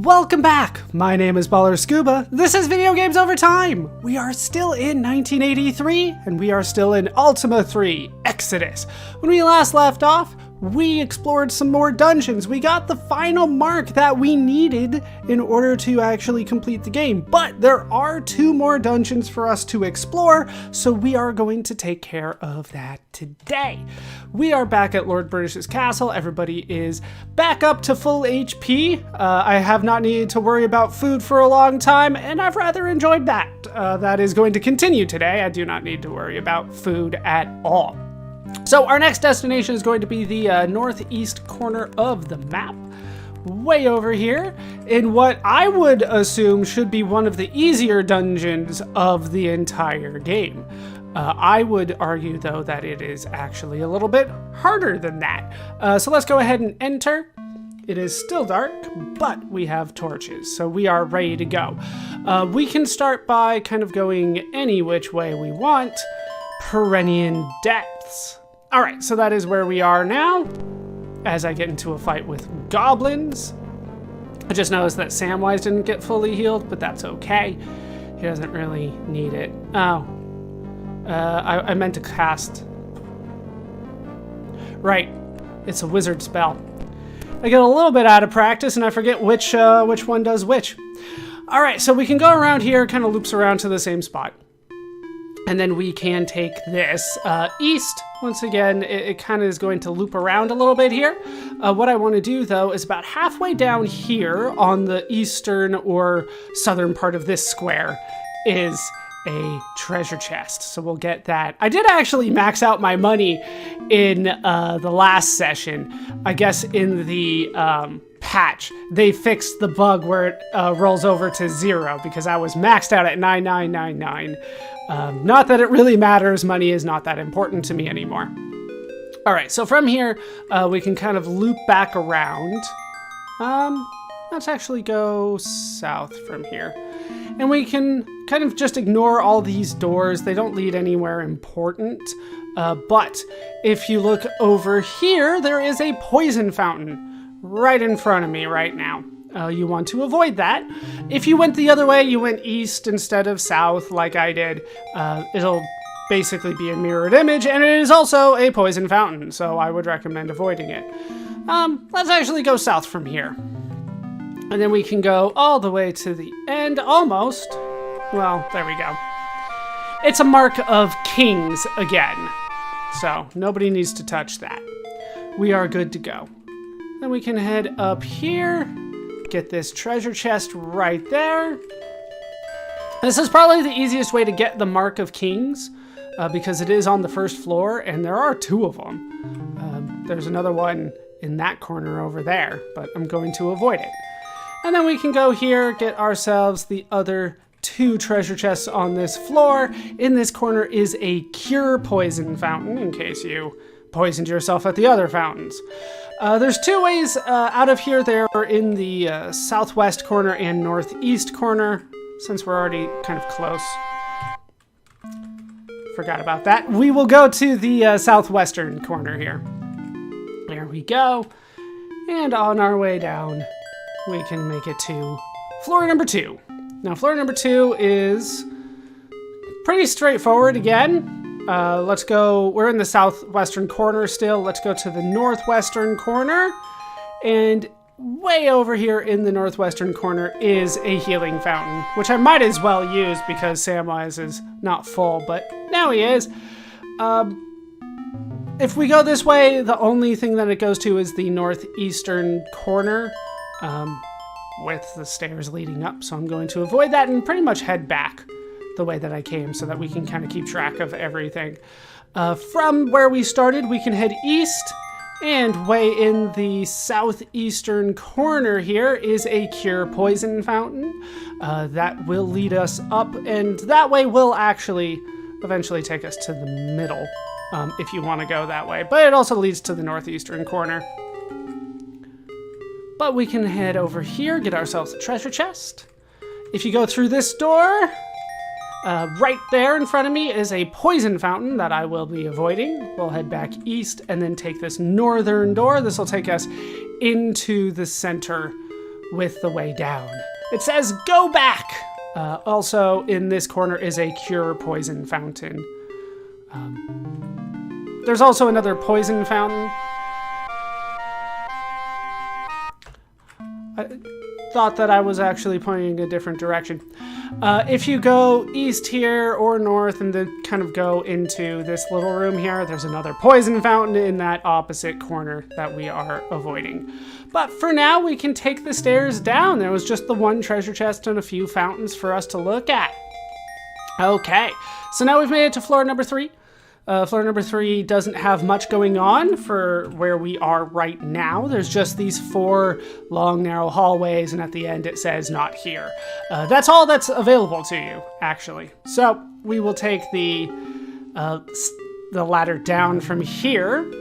Welcome back! My name is Baller Scuba. This is Video Games Over Time! We are still in 1983, and we are still in Ultima III, Exodus. When we last left off, we explored some more dungeons. We got the final mark that we needed in order to actually complete the game. But there are 2 more dungeons for us to explore, so we are going to take care of that today. We are back at Lord British's castle. Everybody is back up to full HP. I have not needed to worry about food for a long time, and I've rather enjoyed that. That is going to continue today. I do not need to worry about food at all. So our next destination is going to be the northeast corner of the map, way over here, in what I would assume should be one of the easier dungeons of the entire game. I would argue, though, that it is actually a little bit harder than that. So let's go ahead and enter. It is still dark, but we have torches, so we are ready to go. We can start by kind of going any which way we want. Perennial Depths. All right, so that is where we are now, as I get into a fight with goblins. I just noticed that Samwise didn't get fully healed, but that's okay. He doesn't really need it. Oh, I meant to cast. Right, it's a wizard spell. I get a little bit out of practice, and I forget which one does which. All right, so we can go around here, kind of loops around to the same spot. And then we can take this east. Once again, it kind of is going to loop around a little bit here. What I want to do, though, is about halfway down here on the eastern or southern part of this square is a treasure chest. So we'll get that. I did actually max out my money in the last session. I guess in the patch, they fixed the bug where it rolls over to 0 because I was maxed out at 9999. Not that it really matters, money is not that important to me anymore. All right, so from here, we can kind of loop back around. Let's actually go south from here. And we can kind of just ignore all these doors. They don't lead anywhere important. But if you look over here, there is a poison fountain right in front of me right now. You want to avoid that. If you went the other way, you went east instead of south like I did, it'll basically be a mirrored image, and it is also a poison fountain, so I would recommend avoiding it. Let's actually go south from here. And then we can go all the way to the end, almost. Well, there we go. It's a mark of kings again, so nobody needs to touch that. We are good to go. Then we can head up here. Get this treasure chest right there. This is probably the easiest way to get the Mark of Kings because it is on the first floor and there are 2 of them. There's another one in that corner over there, but I'm going to avoid it. And then we can go here, get ourselves the other 2 treasure chests on this floor. In this corner is a cure poison fountain in case you poisoned yourself at the other fountains. There's 2 ways out of here. They're in the southwest corner and northeast corner, since we're already kind of close. Forgot about that. We will go to the southwestern corner here. There we go. And on our way down, we can make it to floor number 2. Now, floor number 2 is pretty straightforward again. Let's go, we're in the southwestern corner still. Let's go to the northwestern corner. And way over here in the northwestern corner is a healing fountain, which I might as well use because Samwise is not full, but now he is. If we go this way, the only thing that it goes to is the northeastern corner with the stairs leading up. So I'm going to avoid that and pretty much head back the way that I came so that we can kind of keep track of everything. From where we started, we can head east, and way in the southeastern corner here is a cure poison fountain. That will lead us up, and that way will actually eventually take us to the middle, if you want to go that way. But it also leads to the northeastern corner. But we can head over here, get ourselves a treasure chest. If you go through this door, right there in front of me is a poison fountain that I will be avoiding. We'll head back east and then take this northern door. This will take us into the center with the way down. It says, go back! Also, in this corner is a cure poison fountain. There's also another poison fountain. I thought that I was actually pointing a different direction. If you go east here or north and then kind of go into this little room here, there's another poison fountain in that opposite corner that we are avoiding. But for now, we can take the stairs down. There was just the one treasure chest and a few fountains for us to look at. Okay, so now we've made it to floor number 3. Floor number 3 doesn't have much going on for where we are right now. There's just these 4 long, narrow hallways, and at the end it says not here. That's all that's available to you, actually. So we will take the ladder down from here.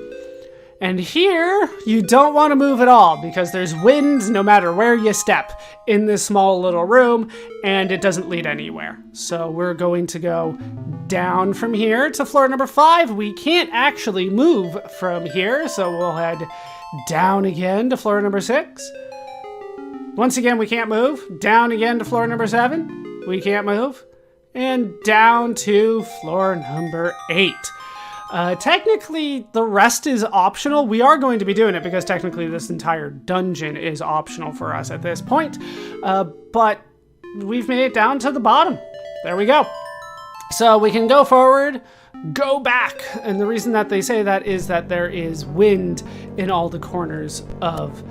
And here, you don't want to move at all because there's winds no matter where you step in this small little room, and it doesn't lead anywhere. So we're going to go down from here to floor number 5. We can't actually move from here, so we'll head down again to floor number 6. Once again, we can't move. Down again to floor number 7. We can't move. And down to floor number 8. Technically, the rest is optional. We are going to be doing it because technically this entire dungeon is optional for us at this point. But we've made it down to the bottom. There we go. So we can go forward, go back. And the reason that they say that is that there is wind in all the corners of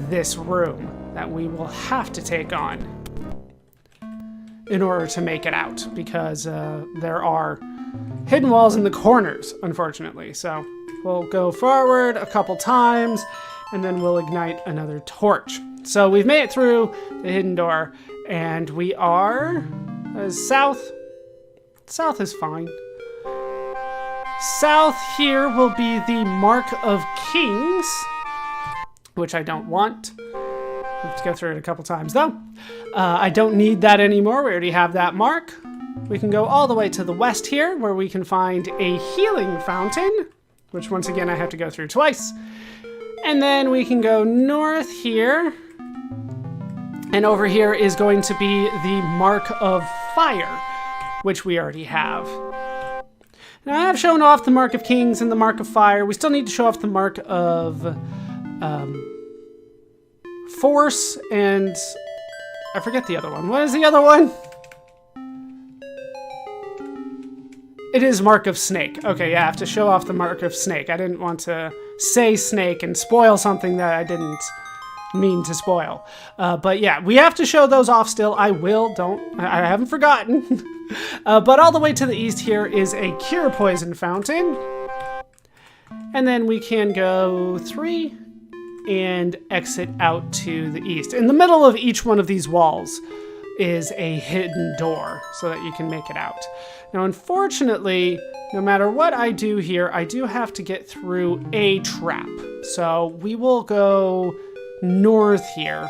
this room that we will have to take on in order to make it out, because there are hidden walls in the corners, unfortunately. So we'll go forward a couple times and then we'll ignite another torch. So we've made it through the hidden door and we are south. South is fine. South here will be the Mark of Kings, which I don't want. I have to go through it a couple times though. I don't need that anymore. We already have that mark. We can go all the way to the west here where we can find a healing fountain, which once again I have to go through twice. And then we can go north here. And over here is going to be the Mark of Fire, which we already have. Now I have shown off the Mark of Kings and the Mark of Fire. We still need to show off the Mark of Force and I forget the other one. What is the other one? It is Mark of Snake. Okay, yeah, I have to show off the Mark of Snake. I didn't want to say snake and spoil something that I didn't mean to spoil. But yeah, we have to show those off still. I haven't forgotten. But all the way to the east here is a cure poison fountain. And then we can go 3 and exit out to the east. In the middle of each one of these walls is a hidden door so that you can make it out. Now, unfortunately, no matter what I do here, I do have to get through a trap. So we will go north here.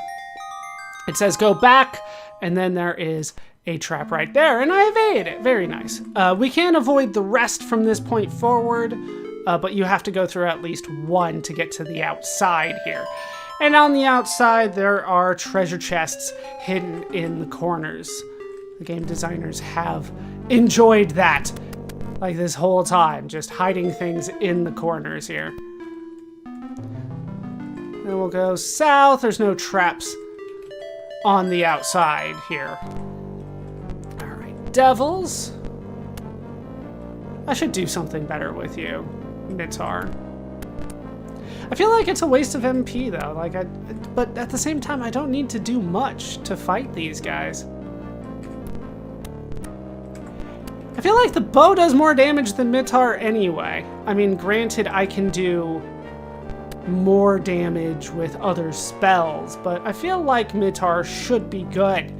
It says go back, and then there is a trap right there, and I evaded it. Very nice. We can avoid the rest from this point forward, but you have to go through at least one to get to the outside here. And on the outside, there are treasure chests hidden in the corners. The game designers have enjoyed that, like this whole time, just hiding things in the corners here. Then we'll go south. There's no traps on the outside here. All right, devils. I should do something better with you, Mitar. I feel like it's a waste of MP though, but at the same time, I don't need to do much to fight these guys. I feel like the bow does more damage than Mitar anyway. I mean, granted, I can do more damage with other spells, but I feel like Mitar should be good.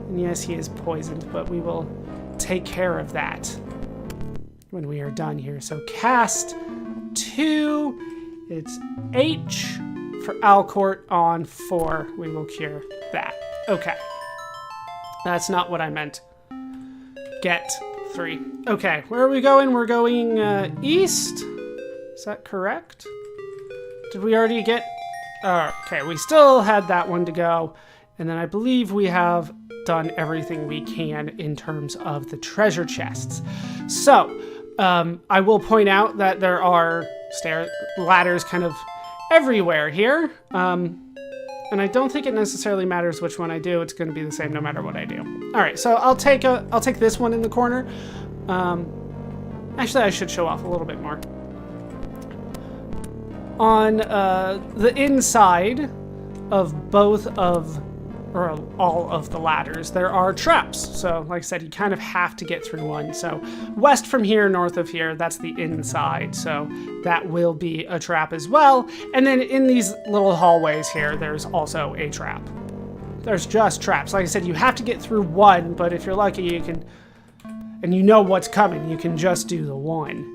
And yes, he is poisoned, but we will take care of that when we are done here. So cast 2, it's H for Alcourt on 4. We will cure that. Okay. That's not what I meant. Get 3. Okay, where are we going? We're going east. Is that correct? Did we already get Okay, we still had that one to go. And then I believe we have done everything we can in terms of the treasure chests. So, I will point out that there are ladders kind of everywhere here. And I don't think it necessarily matters which one I do. It's going to be the same no matter what I do. All right, so I'll take this one in the corner. Actually, I should show off a little bit more. On the inside of all of the ladders, there are traps. So, like I said, you kind of have to get through one. So, west from here, north of here, that's the inside. So, that will be a trap as well. And then in these little hallways here, there's also a trap. There's just traps. Like I said, you have to get through one, but if you're lucky, you can, and you know what's coming, you can just do the one.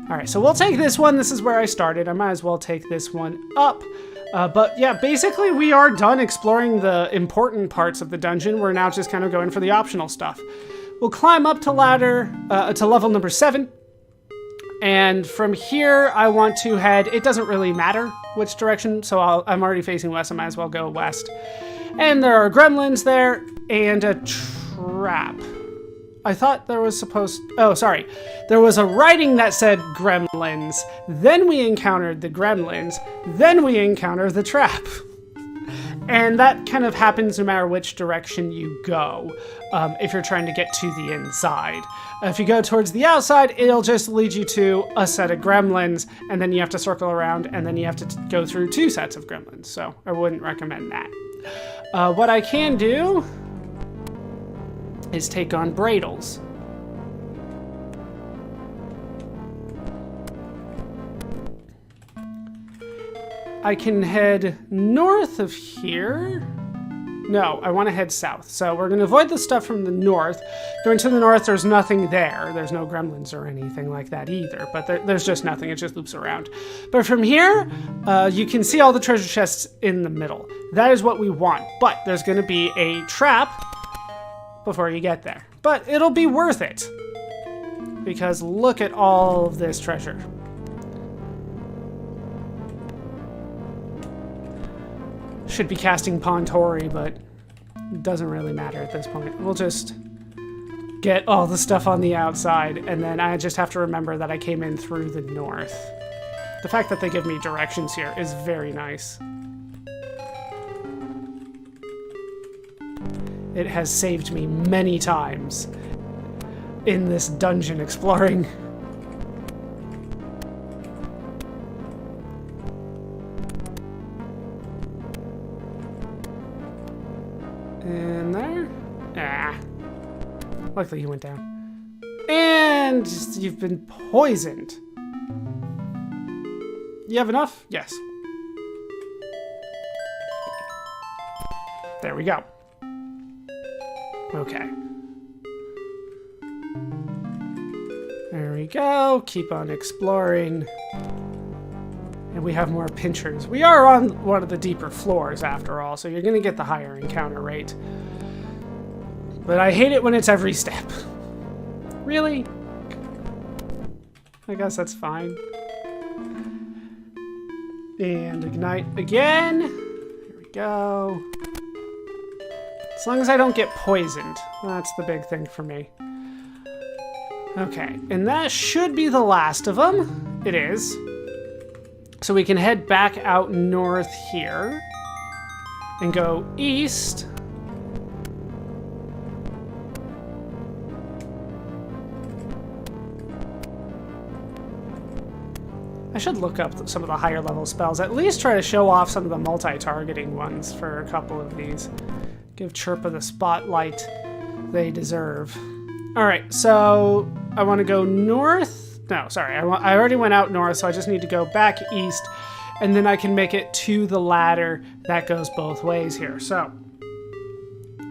All right, so we'll take this one. This is where I started. I might as well take this one up. But yeah, basically we are done exploring the important parts of the dungeon. We're now just kind of going for the optional stuff. We'll climb up to level number 7. And from here, I want to head, it doesn't really matter which direction, so I'm already facing west, I might as well go west. And there are gremlins there, and a trap. I thought there was there was a writing that said gremlins, then we encountered the gremlins, then we encountered the trap. And that kind of happens no matter which direction you go, if you're trying to get to the inside. If you go towards the outside, it'll just lead you to a set of gremlins, and then you have to circle around, and then you have to go through 2 sets of gremlins, so I wouldn't recommend that. What I can do is take on Bradles. I can head north of here. No, I want to head south. So we're going to avoid the stuff from the north. Going to the north, there's nothing there. There's no gremlins or anything like that either. But there's just nothing. It just loops around. But from here, you can see all the treasure chests in the middle. That is what we want. But there's going to be a trap before you get there. But it'll be worth it. Because look at all of this treasure. Should be casting Pontori, but it doesn't really matter at this point. We'll just get all the stuff on the outside, and then I just have to remember that I came in through the north. The fact that they give me directions here is very nice. It has saved me many times in this dungeon exploring. In there? Ah. Luckily he went down. And you've been poisoned. You have enough? Yes. There we go. Okay. There we go. Keep on exploring. And we have more pinchers. We are on one of the deeper floors after all, so you're going to get the higher encounter rate. But I hate it when it's every step. Really? I guess that's fine. And ignite again. Here we go. As long as I don't get poisoned. That's the big thing for me. Okay, and that should be the last of them. It is. So we can head back out north here and go east. I should look up some of the higher level spells. At least try to show off some of the multi-targeting ones for a couple of these. Give Chirpa the spotlight they deserve. All right, so I want to go north. No, sorry, I already went out north, so I just need to go back east, and then I can make it to the ladder that goes both ways here. So,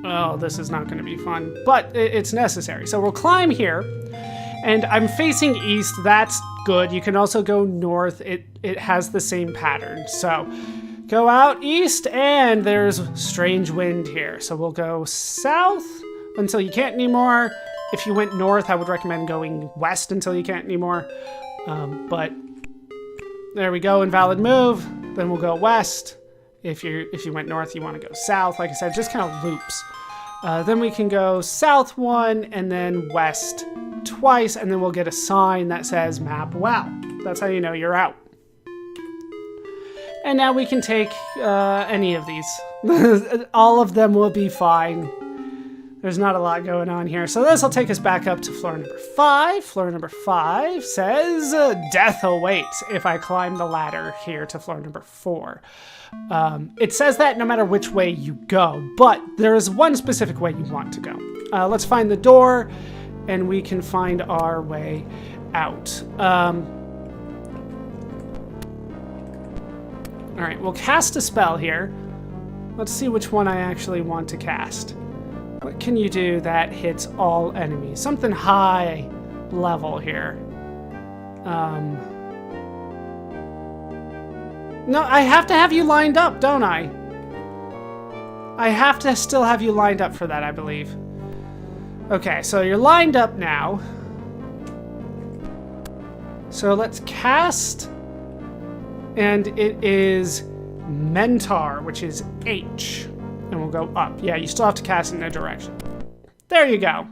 oh, this is not going to be fun, but it's necessary. So we'll climb here, and I'm facing east. That's good. You can also go north. It has the same pattern. So go out east, and there's strange wind here. So we'll go south until you can't anymore. If you went north, I would recommend going west until you can't anymore. But there we go, invalid move. Then we'll go west. If you went north, you want to go south. Like I said, just kind of loops. Then we can go south 1 and then west twice, and then we'll get a sign that says map well. That's how you know you're out. And now we can take any of these. All of them will be fine. There's not a lot going on here. So this will take us back up to floor number 5. Floor number 5 says, death awaits if I climb the ladder here to floor number 4. It says that no matter which way you go, but there is one specific way you want to go. Let's find the door, and we can find our way out. All right, we'll cast a spell here. Let's see which one I actually want to cast. What can you do that hits all enemies? Something high level here. No, I have to have you lined up, don't I? I have to still have you lined up for that, I believe. Okay, so you're lined up now. So let's cast. And it is Mentor, which is H. And we'll go up. Yeah, you still have to cast in a direction. There you go.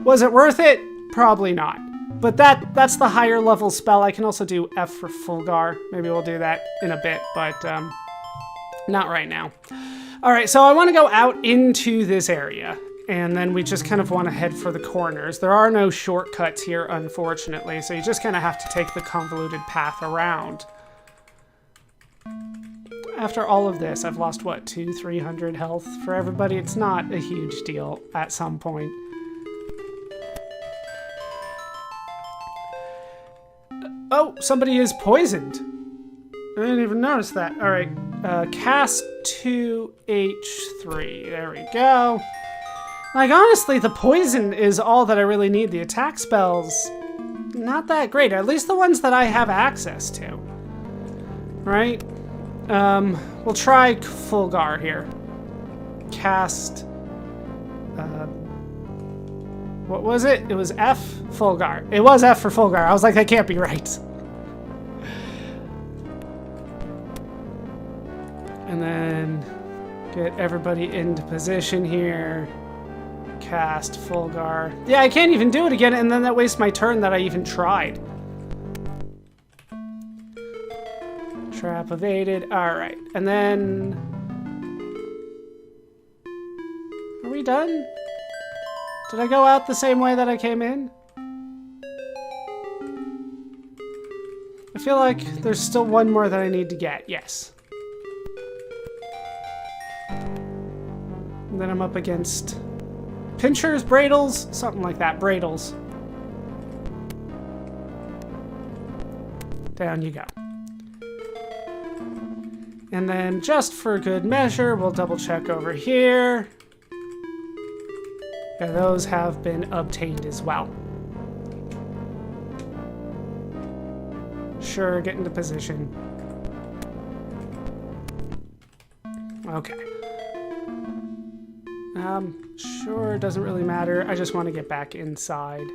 Was it worth it? Probably not. But that's the higher level spell. I can also do F for Fulgar. Maybe we'll do that in a bit, but not right now. All right, so I want to go out into this area. And then we just kind of want to head for the corners. There are no shortcuts here, unfortunately, so you just kind of have to take the convoluted path around. After all of this, I've lost, what, 200-300 health for everybody? It's not a huge deal at some point. Oh, somebody is poisoned. I didn't even notice that. All right, cast 2H3. There we go. Like, honestly, the poison is all that I really need. The attack spells, not that great. At least the ones that I have access to. Right? We'll try Fulgar here. Cast, what was it? It was F? Fulgar. It was F for Fulgar. I was like, that can't be right. And then get everybody into position here. Cast Fulgar. Yeah, I can't even do it again, and then that wastes my turn that I even tried. Trap evaded. All right, and then are we done? Did I go out the same way that I came in? I feel like there's still one more that I need to get. Yes. And then I'm up against pinchers, bradles, something like that. Bradles. Down you go. And then just for good measure, we'll double check over here. Yeah, those have been obtained as well. Sure, get into position. Okay. Sure, it doesn't really matter. I just want to get back inside.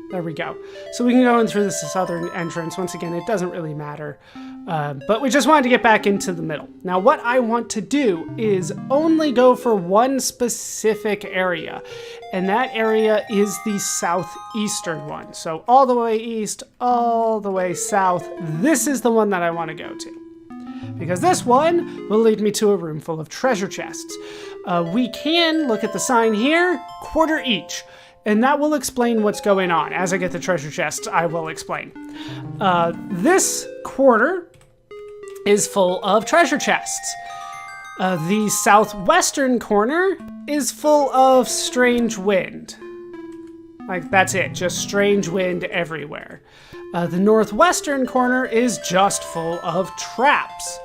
There we go. So we can go in through this southern entrance. Once again, it doesn't really matter. But we just wanted to get back into the middle. Now, what I want to do is only go for one specific area. And that area is the southeastern one. So all the way east, all the way south. This is the one that I want to go to. Because this one will lead me to a room full of treasure chests. We can look at the sign here, quarter each. And that will explain what's going on. As I get the treasure chests, I will explain. This quarter is full of treasure chests. The southwestern corner is full of strange wind. Like, that's it, just strange wind everywhere. The northwestern corner is just full of traps.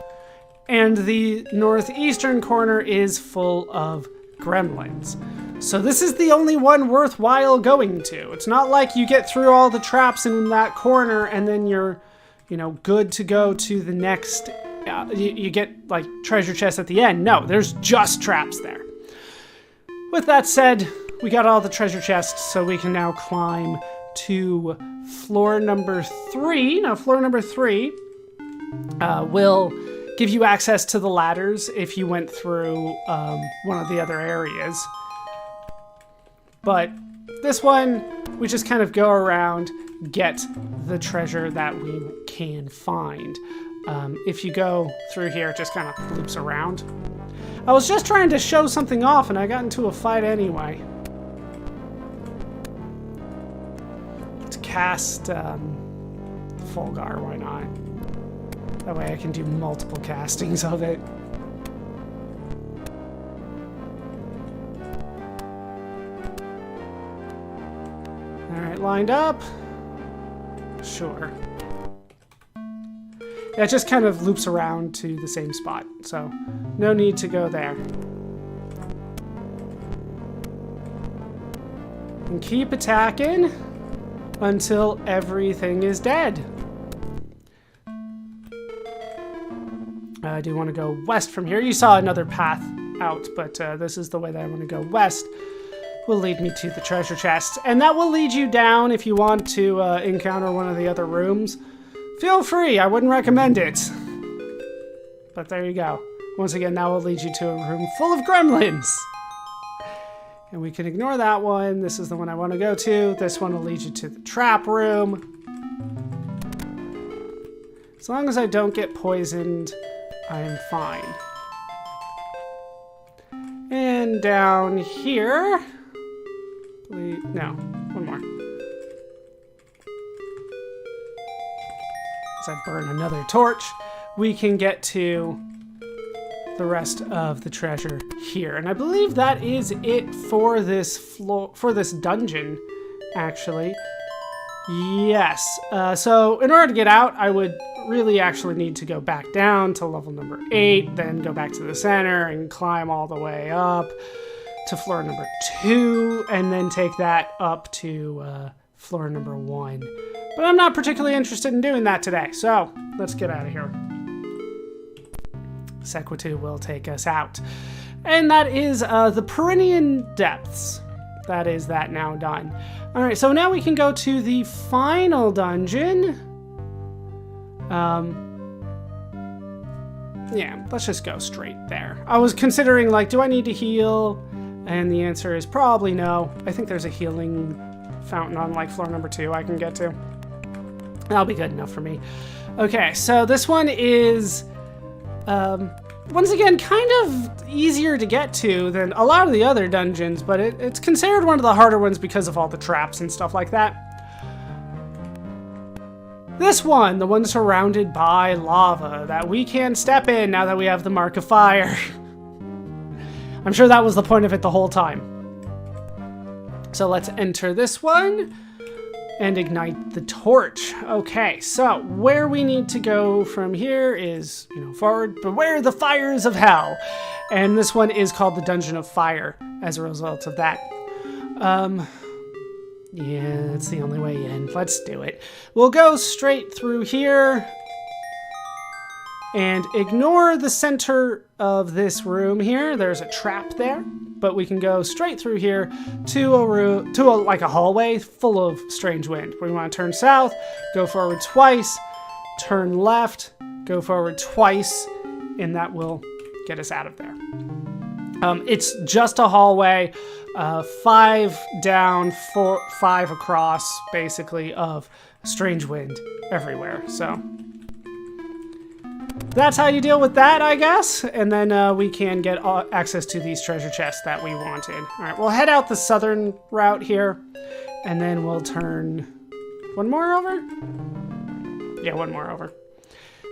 And the northeastern corner is full of gremlins. So this is the only one worthwhile going to. It's not like you get through all the traps in that corner and then you're, good to go to the next, you get like treasure chests at the end. No, there's just traps there. With that said, we got all the treasure chests, so we can now climb to floor number 3. Now, floor number 3 will give you access to the ladders if you went through one of the other areas. But this one, we just kind of go around, get the treasure that we can find. If you go through here, it just kind of loops around. I was just trying to show something off and I got into a fight anyway. To cast Fulgar, why not? That way I can do multiple castings of it. Alright, lined up. Sure. Yeah, it just kind of loops around to the same spot, so no need to go there. And keep attacking until everything is dead. I do want to go west from here. You saw another path out, but this is the way that I want to go west. Will lead me to the treasure chest, and that will lead you down if you want to encounter one of the other rooms. Feel free, I wouldn't recommend it. But there you go. Once again, that will lead you to a room full of gremlins. And we can ignore that one. This is the one I want to go to. This one will lead you to the trap room. As long as I don't get poisoned, I am fine. And down here... No, one more. As I burn another torch, we can get to the rest of the treasure here. And I believe that is it for this floor, for this dungeon, actually. Yes. So in order to get out, I would really actually need to go back down to level number 8, then go back to the center and climb all the way up to floor number 2, and then take that up to floor number 1. But I'm not particularly interested in doing that today, so let's get out of here. Sequitu will take us out. And that is the Perennial Depths. That is that now done. Alright, so now we can go to the final dungeon. Yeah, let's just go straight there. I was considering, like, do I need to heal? And the answer is probably no. I think there's a healing fountain on, like, floor number 2 I can get to. That'll be good enough for me. Okay, so this one is, once again, kind of easier to get to than a lot of the other dungeons, but it's considered one of the harder ones because of all the traps and stuff like that. This one, the one surrounded by lava that we can step in now that we have the Mark of Fire. I'm sure that was the point of it the whole time. So let's enter this one and ignite the torch. Okay, so where we need to go from here is, forward. Beware the fires of hell. And this one is called the Dungeon of Fire as a result of that. Yeah, that's the only way in. Let's do it. We'll go straight through here and ignore the center of this room here. There's a trap there, but we can go straight through here to a room, like a hallway full of strange wind. We want to turn south, go forward twice, turn left, go forward twice, and that will get us out of there. It's just a hallway, 5 down, 5 across, basically, of strange wind everywhere. So that's how you deal with that, I guess. And then we can get access to these treasure chests that we wanted. All right, we'll head out the southern route here, and then we'll turn one more over. Yeah, one more over.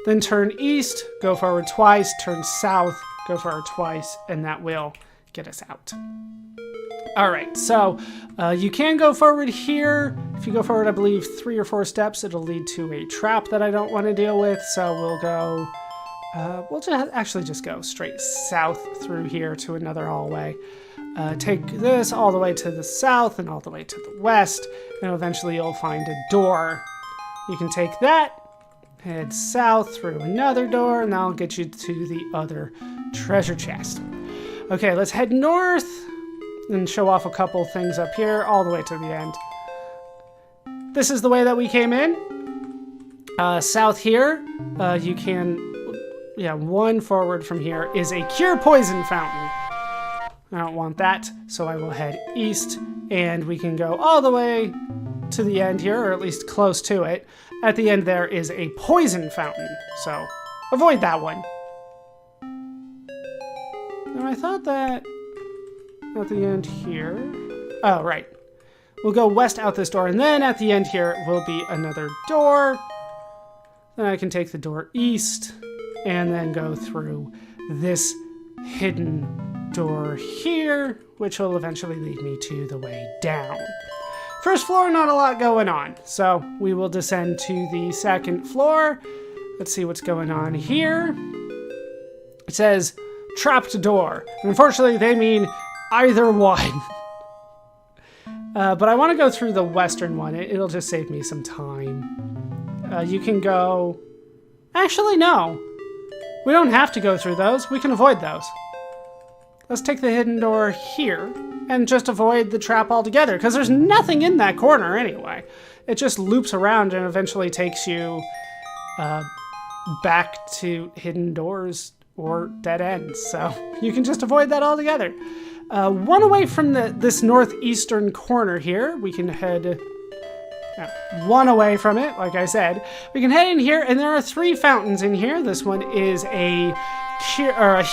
Then turn east, go forward twice, turn south, go forward twice, and that will get us out. All right, so you can go forward here. If you go forward, I believe 3 or 4 steps, it'll lead to a trap that I don't want to deal with. So we'll go, we'll just go straight south through here to another hallway. Take this all the way to the south and all the way to the west, and eventually you'll find a door. You can take that, head south through another door, and that'll get you to the other treasure chest. Okay, let's head north and show off a couple things up here all the way to the end. This is the way that we came in. South here, you can, one forward from here is a cure poison fountain. I don't want that, so I will head east, and we can go all the way to the end here, or at least close to it. At the end there is a poison fountain, so avoid that one. Now I thought that at the end here... Oh, right. We'll go west out this door, and then at the end here will be another door. Then I can take the door east, and then go through this hidden door here, which will eventually lead me to the way down. First floor, not a lot going on, so we will descend to the second floor. Let's see what's going on here. It says trapped door. And unfortunately, they mean either one. But I want to go through the western one. It'll just save me some time. You can go... Actually, no. We don't have to go through those. We can avoid those. Let's take the hidden door here and just avoid the trap altogether, because there's nothing in that corner anyway. It just loops around and eventually takes you back to hidden doors or dead ends. So you can just avoid that altogether. One away from this northeastern corner here, we can head one away from it, like I said. We can head in here, and there are 3 fountains in here. This one is a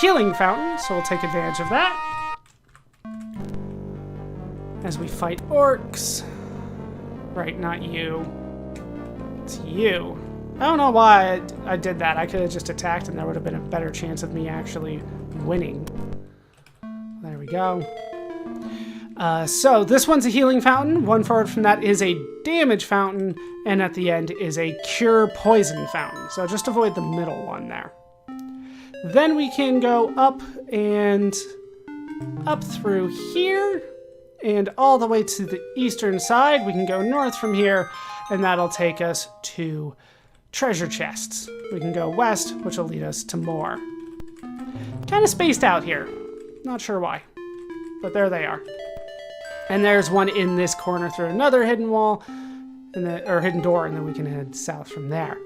healing fountain, so we'll take advantage of that as we fight orcs. Right, not you. It's you. I don't know why I did that. I could have just attacked, and there would have been a better chance of me actually winning. There we go. So this one's a healing fountain. One forward from that is a damage fountain, and at the end is a cure poison fountain. So just avoid the middle one there. Then we can go up and up through here and all the way to the eastern side. We can go north from here, and that'll take us to treasure chests. We can go west, which will lead us to more. Kind of spaced out here. Not sure why, but there they are. And there's one in this corner through another hidden wall, or hidden door, and then we can head south from there.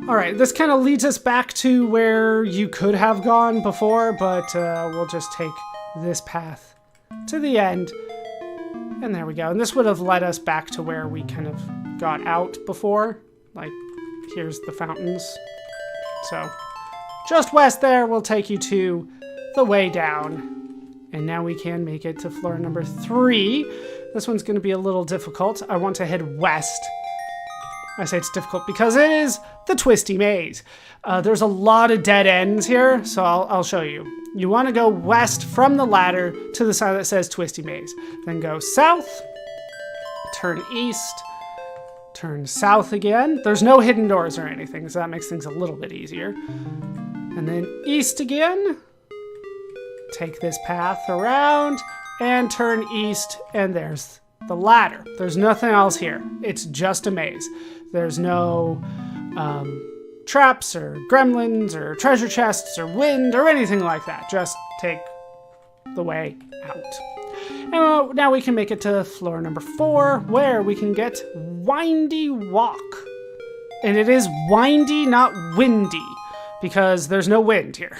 All right, this kind of leads us back to where you could have gone before, but we'll just take this path to the end. And there we go. And this would have led us back to where we kind of got out before. Like, here's the fountains. So, just west there will take you to the way down. And now we can make it to floor number 3. This one's going to be a little difficult. I want to head west. I say it's difficult because it is the Twisty Maze. There's a lot of dead ends here, so I'll show you. You want to go west from the ladder to the side that says Twisty Maze. Then go south, turn east, turn south again. There's no hidden doors or anything, so that makes things a little bit easier. And then east again. Take this path around and turn east, and there's the ladder. There's nothing else here. It's just a maze. There's no traps or gremlins or treasure chests or wind or anything like that. Just take the way out. And now we can make it to floor number 4, where we can get Windy Walk. And it is windy, not windy, because there's no wind here.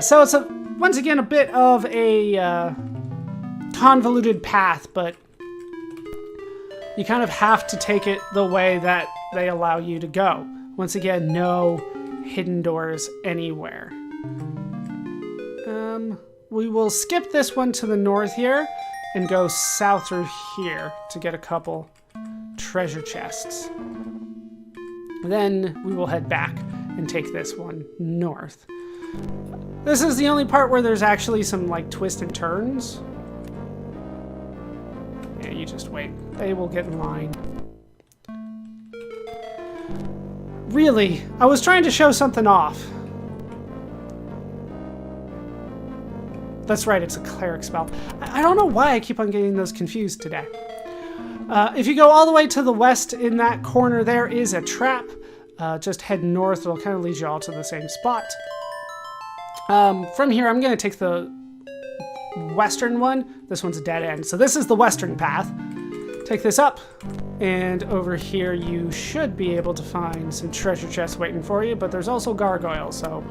So it's once again a bit of a convoluted path, but you kind of have to take it the way that they allow you to go. Once again, no hidden doors anywhere. We will skip this one to the north here and go south through here to get a couple treasure chests. Then we will head back and take this one north. This is the only part where there's actually some like twists and turns. Yeah, you just wait. They will get in line. Really, I was trying to show something off. That's right, it's a cleric spell. I don't know why I keep on getting those confused today. If you go all the way to the west in that corner, there is a trap. Just head north, it'll kind of lead you all to the same spot. From here, I'm going to take the western one. This one's a dead end. So this is the western path. Take this up, and over here you should be able to find some treasure chests waiting for you, but there's also gargoyles, so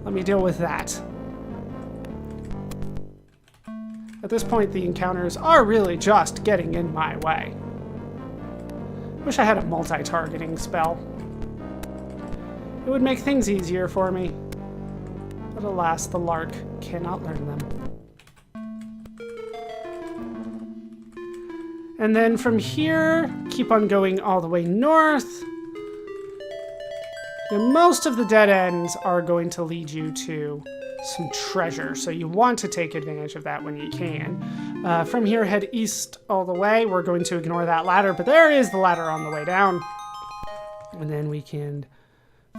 let me deal with that. At this point, the encounters are really just getting in my way. Wish I had a multi-targeting spell. It would make things easier for me, but alas, the lark cannot learn them. And then from here, keep on going all the way north. And most of the dead ends are going to lead you to some treasure, so you want to take advantage of that when you can. From here, head east all the way. We're going to ignore that ladder, but there is the ladder on the way down. And then we can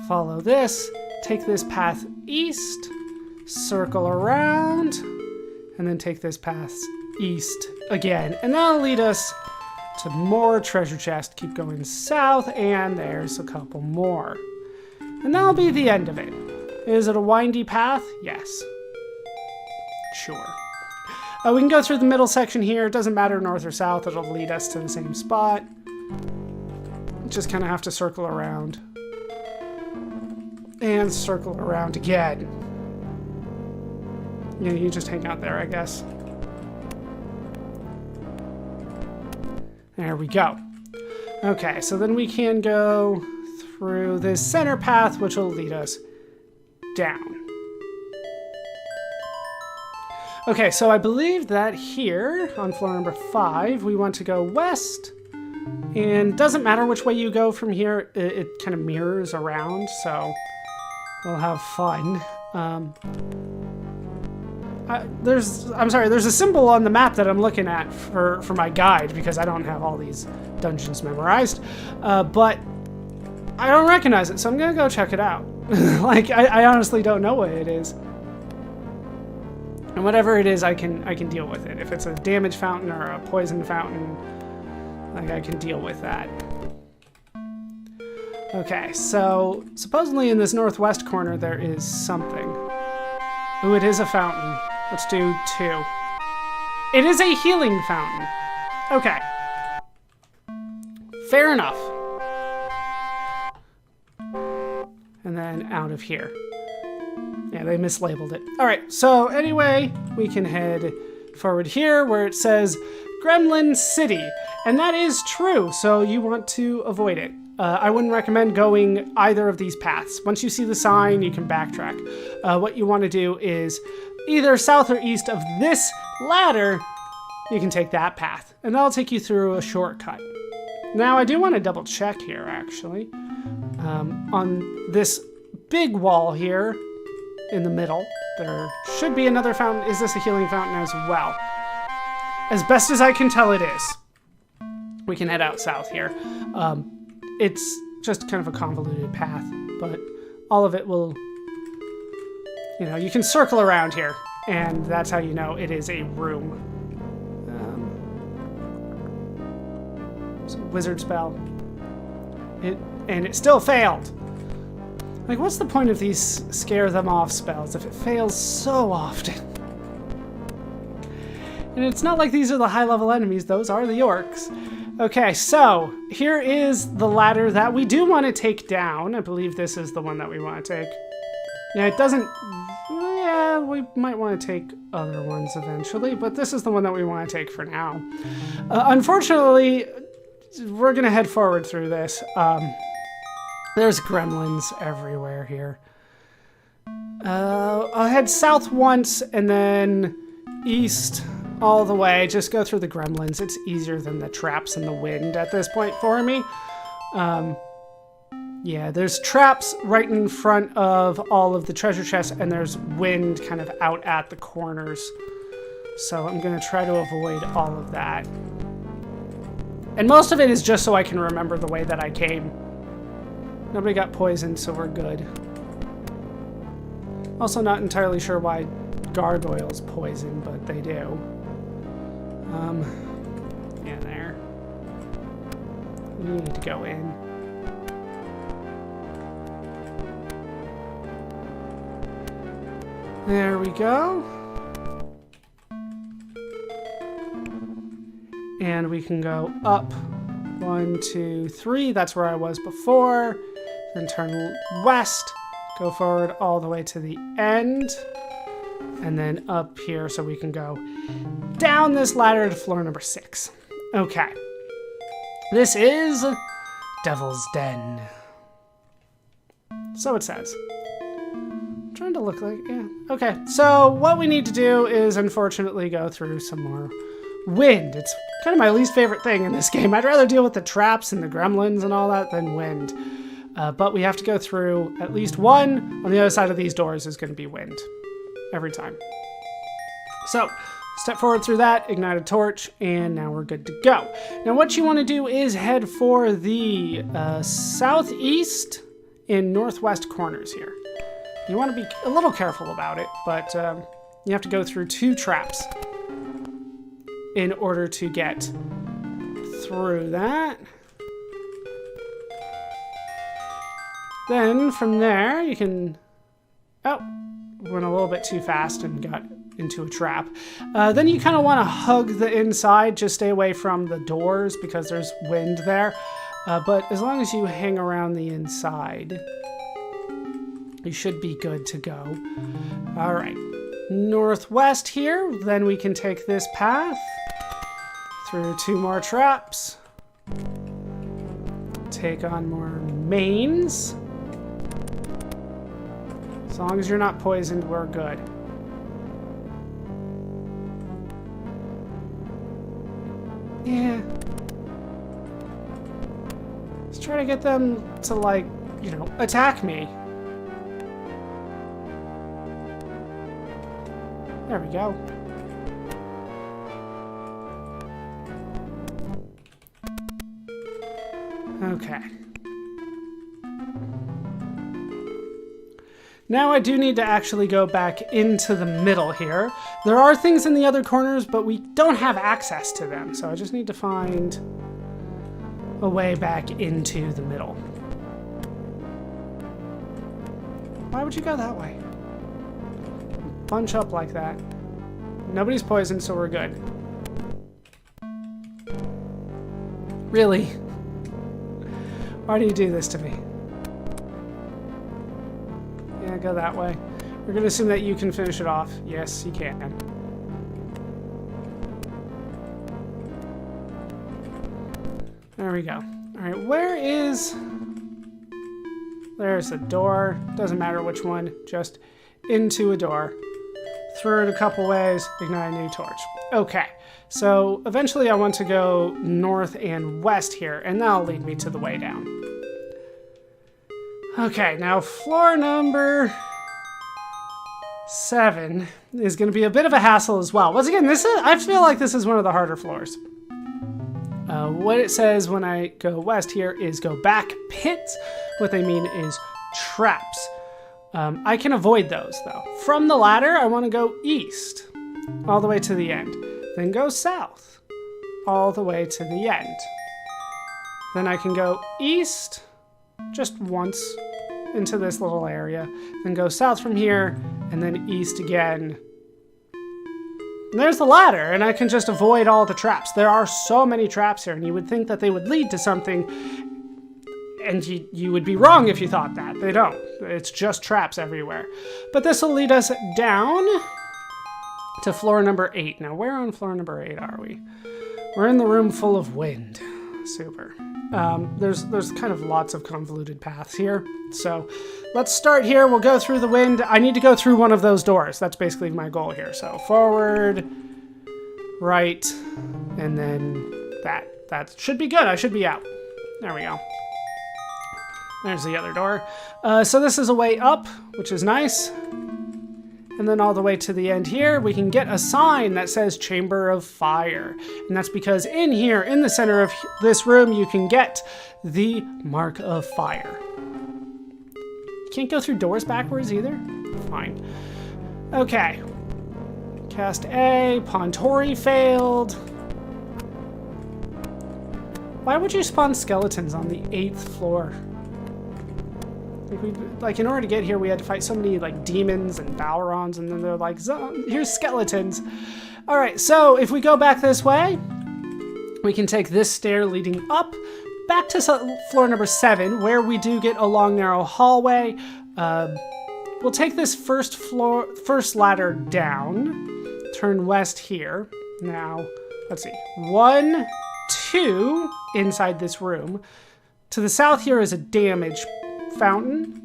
follow this, take this path east, circle around, and then take this path east again. And that'll lead us to more treasure chests. Keep going south, and there's a couple more. And that'll be the end of it. Is it a windy path? Yes. Sure. We can go through the middle section here. It doesn't matter north or south. It'll lead us to the same spot. Just kind of have to circle around. And circle around again. Yeah, you just hang out there, I guess. There we go. Okay, so then we can go through this center path, which will lead us down. Okay, so I believe that here on floor number 5, we want to go west. And doesn't matter which way you go from here, it kind of mirrors around, so we'll have fun. There's a symbol on the map that I'm looking at for my guide, because I don't have all these dungeons memorized, but I don't recognize it, so I'm gonna go check it out. Like, I honestly don't know what it is. And whatever it is, I can deal with it. If it's a damage fountain or a poison fountain, like, I can deal with that. Okay, so supposedly in this northwest corner there is something. Ooh, it is a fountain. Let's do 2. It is a healing fountain. Okay. Fair enough. And then out of here. Yeah, they mislabeled it. All right, so anyway, we can head forward here where it says Gremlin City. And that is true, so you want to avoid it. I wouldn't recommend going either of these paths. Once you see the sign, you can backtrack. What you want to do is either south or east of this ladder, you can take that path. And that'll take you through a shortcut. Now, I do want to double check here, actually. On this big wall here in the middle, there should be another fountain. Is this a healing fountain as well? As best as I can tell, it is. We can head out south here. It's just kind of a convoluted path, but all of it will, you know, you can circle around here, and that's how you know it is a room. It's a wizard spell. And it still failed. Like, what's the point of these scare them off spells if it fails so often? And it's not like these are the high-level enemies, those are the orcs. Okay, so here is the ladder that we do want to take down. I believe this is the one that we want to take. Yeah, it doesn't... Yeah, we might want to take other ones eventually, but this is the one that we want to take for now. Unfortunately, we're going to head forward through this. There's gremlins everywhere here. I'll head south once and then east all the way. Just go through the gremlins. It's easier than the traps in the wind at this point for me. Yeah, there's traps right in front of all of the treasure chests, and there's wind kind of out at the corners. So I'm going to try to avoid all of that. And most of it is just so I can remember the way that I came. Nobody got poisoned, so we're good. Also not entirely sure why gargoyles poison, but they do. Yeah, there. We need to go in. There we go. And we can go up 1, 2, 3. That's where I was before. Then turn west. Go forward all the way to the end. And then up here so we can go down this ladder to floor number 6. Okay. This is Devil's Den. So it says. I'm trying to look like, yeah. Okay, so what we need to do is unfortunately go through some more wind. It's kind of my least favorite thing in this game. I'd rather deal with the traps and the gremlins and all that than wind. But we have to go through at least one. On the other side of these doors is going to be wind. Every time. So, step forward through that, ignite a torch, and now we're good to go. Now what you want to do is head for the southeast and northwest corners here. You want to be a little careful about it, but you have to go through 2 traps in order to get through that. Then from there you can... Oh, went a little bit too fast and got into a trap. Then you kind of want to hug the inside, just stay away from the doors because there's wind there. But as long as you hang around the inside, you should be good to go. All right, northwest here, then we can take this path through 2 more traps. Take on more mains. As long as you're not poisoned, we're good. Yeah. Let's try to get them to, like, you know, attack me. There we go. Okay. Now I do need to actually go back into the middle here. There are things in the other corners, but we don't have access to them. So I just need to find a way back into the middle. Why would you go that way? Bunch up like that. Nobody's poisoned, so we're good. Really? Why do you do this to me? Yeah, go that way. We're going to assume that you can finish it off. Yes, you can. There we go. All right, where is... There's a door. Doesn't matter which one. Just into a door. Through it a couple ways. Ignite a new torch. Okay, so eventually I want to go north and west here, and that'll lead me to the way down. Okay, now floor number 7 is going to be a bit of a hassle as well. Once again, I feel like this is one of the harder floors. What it says when I go west here is go back pits. What they mean is traps. I can avoid those though. From the ladder, I want to go east all the way to the end. Then go south all the way to the end. Then I can go east just once into this little area, then go south from here, and then east again. And there's the ladder, and I can just avoid all the traps. There are so many traps here, and you would think that they would lead to something, and you would be wrong if you thought that. They don't. It's just traps everywhere. But this will lead us down to floor number 8. Now, where on floor number 8 are we? We're in the room full of wind. Super. There's kind of lots of convoluted paths here. So let's start here. We'll go through the wind. I need to go through one of those doors. That's basically my goal here. So forward, right, and then that. That should be good. I should be out. There we go. There's the other door. So this is a way up, which is nice. And then all the way to the end here, we can get a sign that says Chamber of Fire. And that's because in here, in the center of this room, you can get the Mark of Fire. You can't go through doors backwards either? Fine. Okay. Cast A, Pontori failed. Why would you spawn skeletons on the 8th floor? Like, in order to get here, we had to fight so many, like, demons and Balrons, and then they're like, here's skeletons. All right, so if we go back this way, we can take this stair leading up back to floor number 7, where we do get a long, narrow hallway. We'll take this first ladder down, turn west here. Now, let's see, 1, 2 inside this room. To the south here is a damage fountain.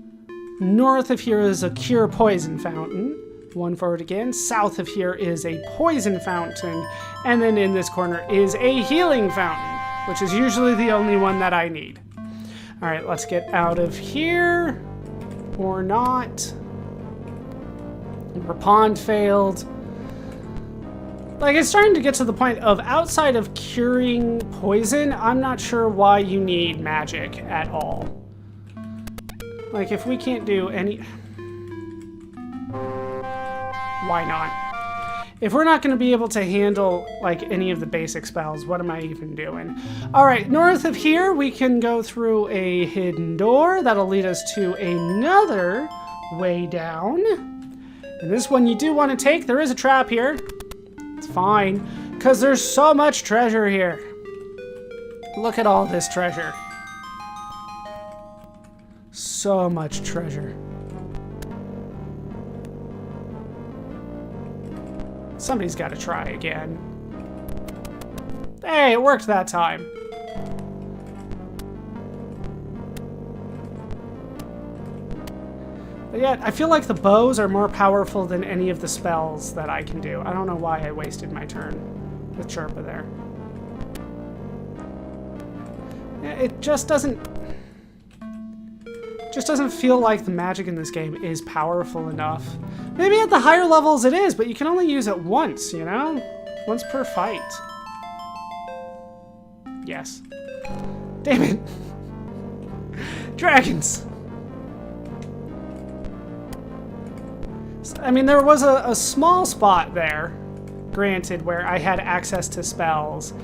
North of here is a cure poison fountain. 1 forward again. South of here is a poison fountain. And then in this corner is a healing fountain, which is usually the only one that I need. All right, let's get out of here. Or not. Our pond failed. Like, it's starting to get to the point of, outside of curing poison, I'm not sure why you need magic at all. Like, if we can't do any... Why not? If we're not going to be able to handle, like, any of the basic spells, what am I even doing? Alright, north of here, we can go through a hidden door. That'll lead us to another way down. And this one you do want to take. There is a trap here. It's fine, because there's so much treasure here. Look at all this treasure. So much treasure. Somebody's got to try again. Hey, it worked that time. But yet, I feel like the bows are more powerful than any of the spells that I can do. I don't know why I wasted my turn with Chirpa there. It just doesn't feel like the magic in this game is powerful enough. Maybe at the higher levels it is, but you can only use it once, you know? Once per fight. Yes. Damn it. Dragons. I mean, there was a small spot there, granted, where I had access to spells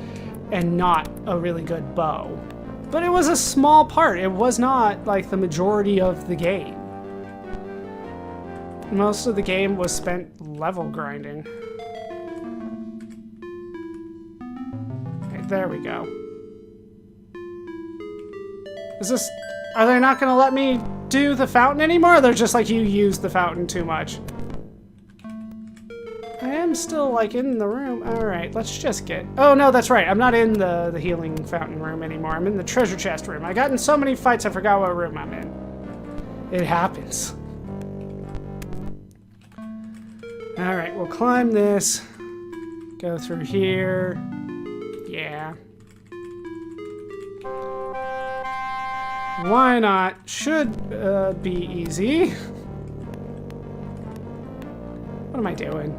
and not a really good bow. But it was a small part. It was not like the majority of the game. Most of the game was spent level grinding. Okay, there we go. Is this... Are they not going to let me do the fountain anymore? They're just like, you used the fountain too much. I am still, like, in the room. Alright, let's just get... Oh, no, that's right. I'm not in the healing fountain room anymore. I'm in the treasure chest room. I got in so many fights, I forgot what room I'm in. It happens. Alright, we'll climb this. Go through here. Yeah. Why not? Should be easy. What am I doing?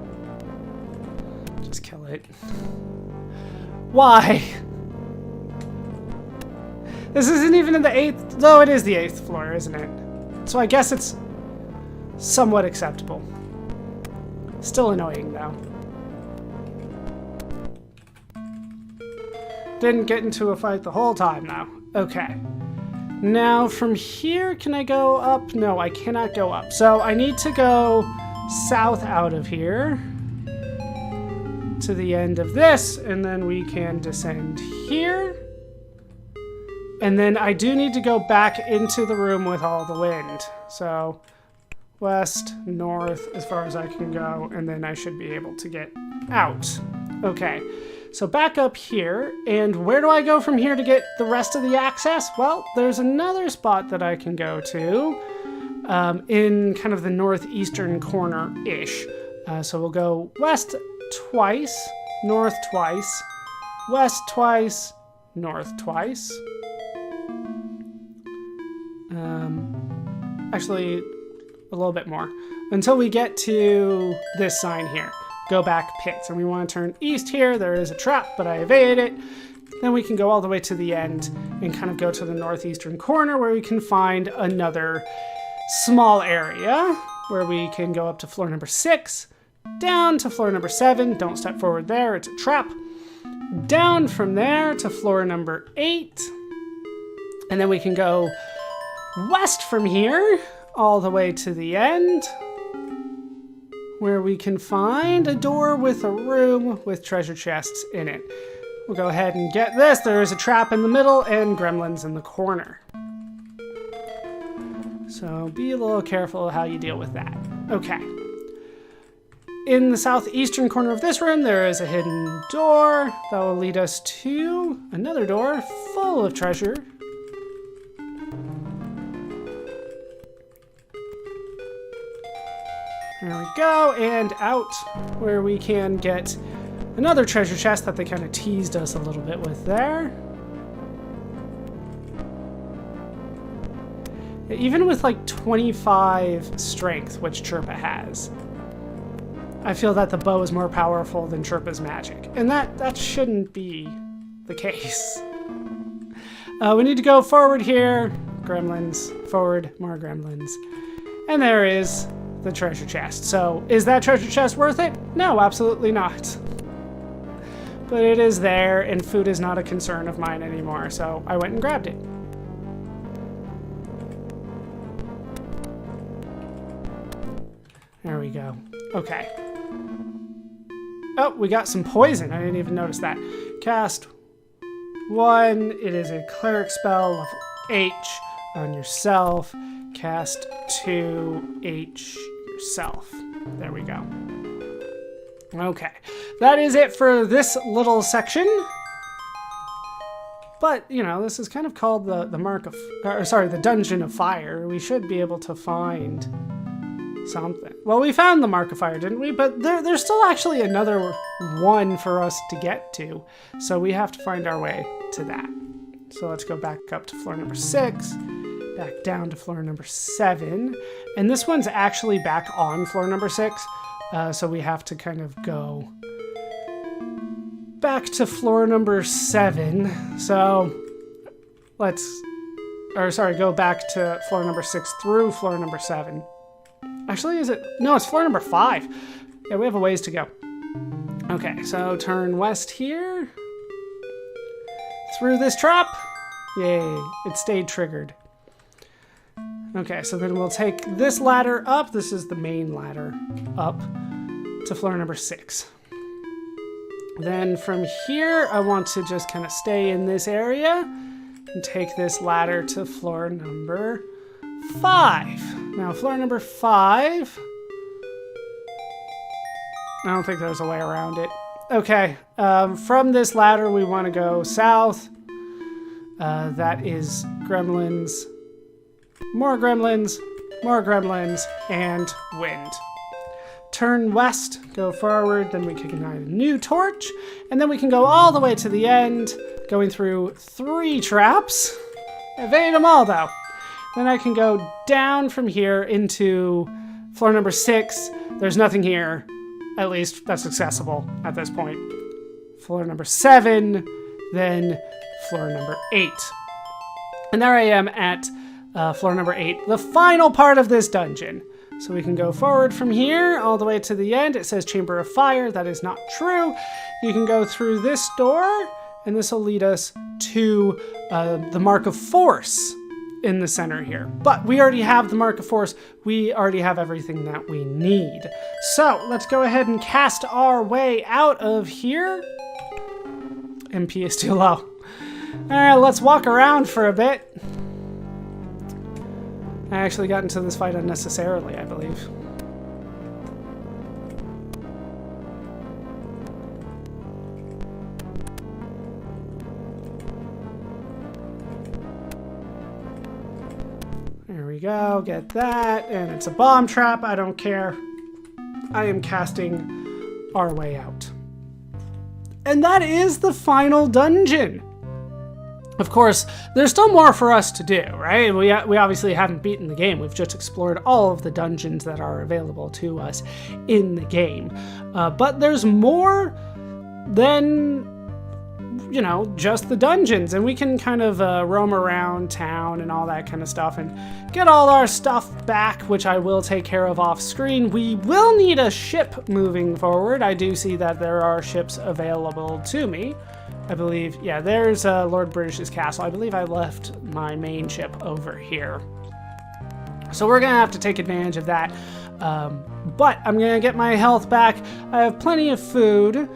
Just kill it. Why? This isn't even in the 8th... Though it is the 8th floor, isn't it? So I guess it's somewhat acceptable. Still annoying, though. Didn't get into a fight the whole time, though. Okay. Now, from here, can I go up? No, I cannot go up. So I need to go south out of here to the end of this, and then we can descend here. And then I do need to go back into the room with all the wind. So west, north, as far as I can go, and then I should be able to get out. Okay. So back up here, and where do I go from here to get the rest of the access? Well, there's another spot that I can go to in kind of the northeastern corner-ish. So we'll go west twice, north twice, west twice, north twice. Actually, a little bit more. Until we get to this sign here. Go back pits, and we want to turn east here. There is a trap, but I evaded it. Then we can go all the way to the end and kind of go to the northeastern corner where we can find another small area where we can go up to floor number 6, down to floor number 7. Don't step forward there, it's a trap. Down from there to floor number 8. And then we can go west from here all the way to the end, where we can find a door with a room with treasure chests in it. We'll go ahead and get this. There is a trap in the middle and gremlins in the corner. So be a little careful how you deal with that. Okay. In the southeastern corner of this room, there is a hidden door that will lead us to another door full of treasure. There we go, and out where we can get another treasure chest that they kind of teased us a little bit with there. Even with like 25 strength, which Chirpa has, I feel that the bow is more powerful than Chirpa's magic. And that shouldn't be the case. We need to go forward here. Gremlins. Forward. More gremlins. And there is the treasure chest. So, is that treasure chest worth it? No, absolutely not. But it is there, and food is not a concern of mine anymore, so I went and grabbed it. There we go. Okay. Oh, we got some poison. I didn't even notice that. Cast 1. It is a cleric spell, level H on yourself. Cast 2, H yourself. There we go. Okay. That is it for this little section. But, you know, this is kind of called the mark of... the Dungeon of Fire. We should be able to find something. Well, we found the Mark of Fire, didn't we? But there's still actually another one for us to get to. So we have to find our way to that. So let's go back up to floor number 6, back down to floor number 7. And this one's actually back on floor number 6. So we have to kind of go back to floor number 7. So go back to floor number 6 through floor number 7. Actually, is it? No, it's floor number 5. Yeah, we have a ways to go. Okay, so turn west here. Through this trap. Yay, it stayed triggered. Okay, so then we'll take this ladder up. This is the main ladder up to floor number 6. Then from here, I want to just kind of stay in this area and take this ladder to floor number 5. Now, floor number 5. I don't think there's a way around it. Okay, from this ladder, we want to go south. That is gremlins, more gremlins, more gremlins, and wind. Turn west, go forward, then we can ignite a new torch, and then we can go all the way to the end, going through 3 traps. Evade them all, though. Then I can go down from here into floor number 6. There's nothing here. At least that's accessible at this point. Floor number 7, then floor number 8. And there I am at floor number 8, the final part of this dungeon. So we can go forward from here all the way to the end. It says Chamber of Fire. That is not true. You can go through this door, and this will lead us to the Mark of Force in the center here. But we already have the Mark of Force. We already have everything that we need. So let's go ahead and cast our way out of here. MP is too low. All right, let's walk around for a bit. I actually got into this fight unnecessarily, I believe. There we go, get that, and it's a bomb trap, I don't care. I am casting our way out. And that is the final dungeon. Of course, there's still more for us to do, right? We obviously haven't beaten the game. We've just explored all of the dungeons that are available to us in the game. But there's more than, you know, just the dungeons. And we can kind of roam around town and all that kind of stuff and get all our stuff back, which I will take care of off screen. We will need a ship moving forward. I do see that there are ships available to me. I believe, yeah, there's Lord British's castle. I believe I left my main ship over here. So we're gonna have to take advantage of that. But I'm gonna get my health back. I have plenty of food.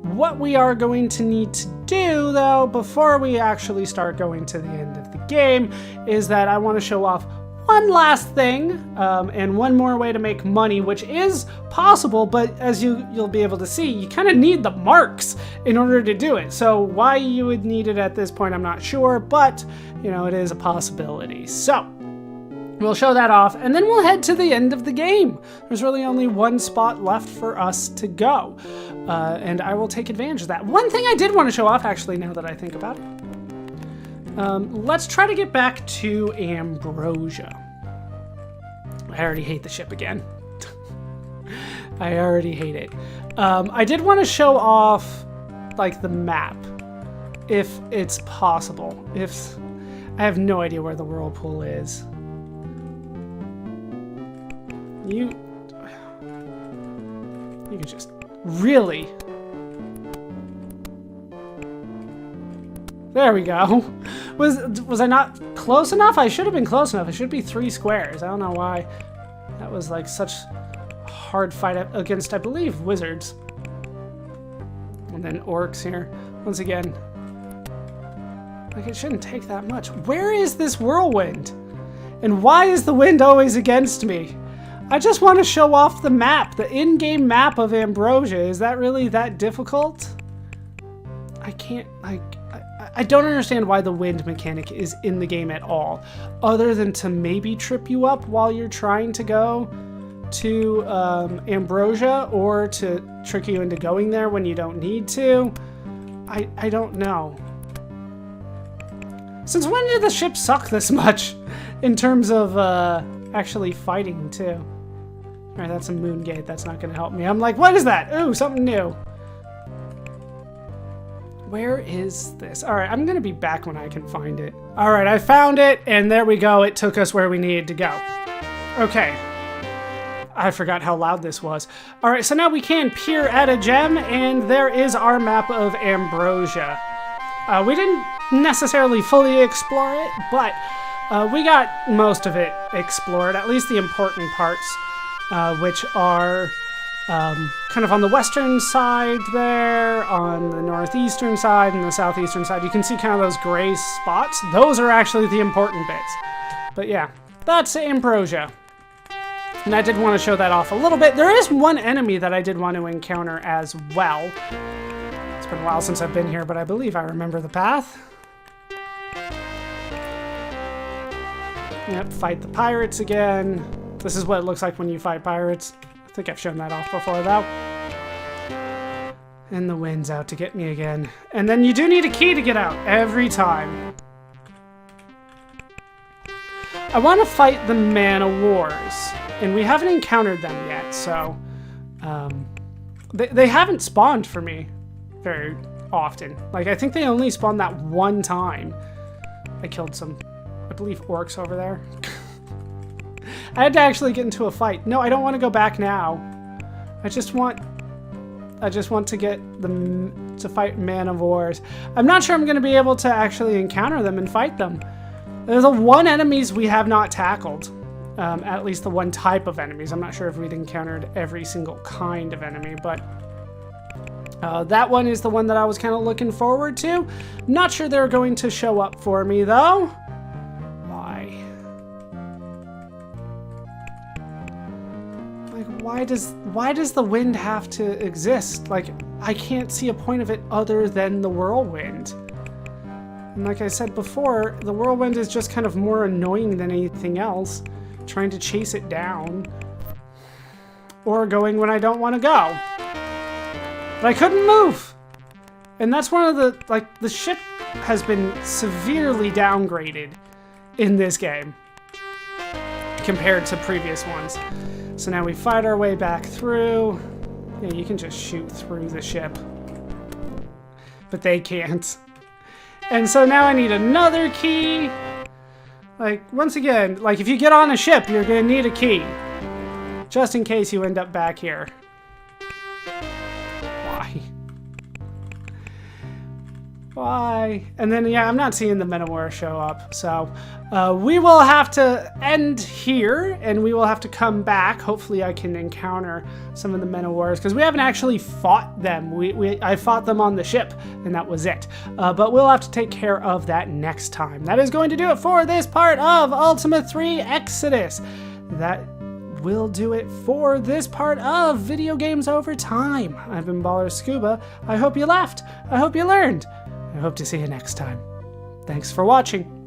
What we are going to need to do, though, before we actually start going to the end of the game, is that I want to show off one last thing, and one more way to make money, which is possible, but as you'll be able to see, you kind of need the marks in order to do it. So why you would need it at this point, I'm not sure, but, you know, it is a possibility. So we'll show that off, and then we'll head to the end of the game. There's really only one spot left for us to go, and I will take advantage of that. One thing I did want to show off, actually, now that I think about it. Let's try to get back to Ambrosia. I already hate the ship again. I already hate it. I did want to show off, like, the map, if it's possible. I have no idea where the whirlpool is. You can just really. There we go. Was I not close enough? I should have been close enough. It should be 3 squares. I don't know why. That was like such a hard fight against, I believe, wizards. And then orcs here. Once again. Like, it shouldn't take that much. Where is this whirlwind? And why is the wind always against me? I just want to show off the map. The in-game map of Ambrosia. Is that really that difficult? I can't, like... I don't understand why the wind mechanic is in the game at all, other than to maybe trip you up while you're trying to go to Ambrosia, or to trick you into going there when you don't need to. I don't know. Since when did the ship suck this much in terms of actually fighting too? All right, that's a moon gate. That's not going to help me. I'm like, what is that? Ooh, something new. Where is this? All right, I'm going to be back when I can find it. All right, I found it, and there we go. It took us where we needed to go. Okay. I forgot how loud this was. All right, so now we can peer at a gem, and there is our map of Ambrosia. We didn't necessarily fully explore it, but we got most of it explored, at least the important parts, which are... kind of on the western side there, on the northeastern side, and the southeastern side. You can see kind of those gray spots. Those are actually the important bits. But yeah, that's Ambrosia. And I did want to show that off a little bit. There is one enemy that I did want to encounter as well. It's been a while since I've been here, but I believe I remember the path. Yep, fight the pirates again. This is what it looks like when you fight pirates. I think I've shown that off before, though. And the wind's out to get me again. And then you do need a key to get out every time. I want to fight the Man of Wars, and we haven't encountered them yet, so they haven't spawned for me very often. Like, I think they only spawned that one time. I killed some, I believe, orcs over there. I had to actually get into a fight. No, I don't want to go back now. I just want to get to fight Man of Wars. I'm not sure I'm going to be able to actually encounter them and fight them. They're the one enemies we have not tackled. At least the one type of enemies. I'm not sure if we'd encountered every single kind of enemy, but that one is the one that I was kind of looking forward to. Not sure they're going to show up for me, though. Why does the wind have to exist? Like, I can't see a point of it other than the whirlwind. And like I said before, the whirlwind is just kind of more annoying than anything else. Trying to chase it down. Or going when I don't want to go. But I couldn't move! And that's one of the, like, the ship has been severely downgraded in this game. Compared to previous ones. So now we fight our way back through. Yeah, you can just shoot through the ship. But they can't. And so now I need another key. Like, once again, like, if you get on a ship, you're gonna need a key. Just in case you end up back here. Why? Bye. And then, yeah, I'm not seeing the Manowar show up. So we will have to end here, and we will have to come back. Hopefully I can encounter some of the Manowars, because we haven't actually fought them. I fought them on the ship, and that was it. But we'll have to take care of that next time. That is going to do it for this part of Ultima III Exodus. That will do it for this part of Video Games Over Time. I've been Baller Scuba. I hope you laughed. I hope you learned. I hope to see you next time. Thanks for watching.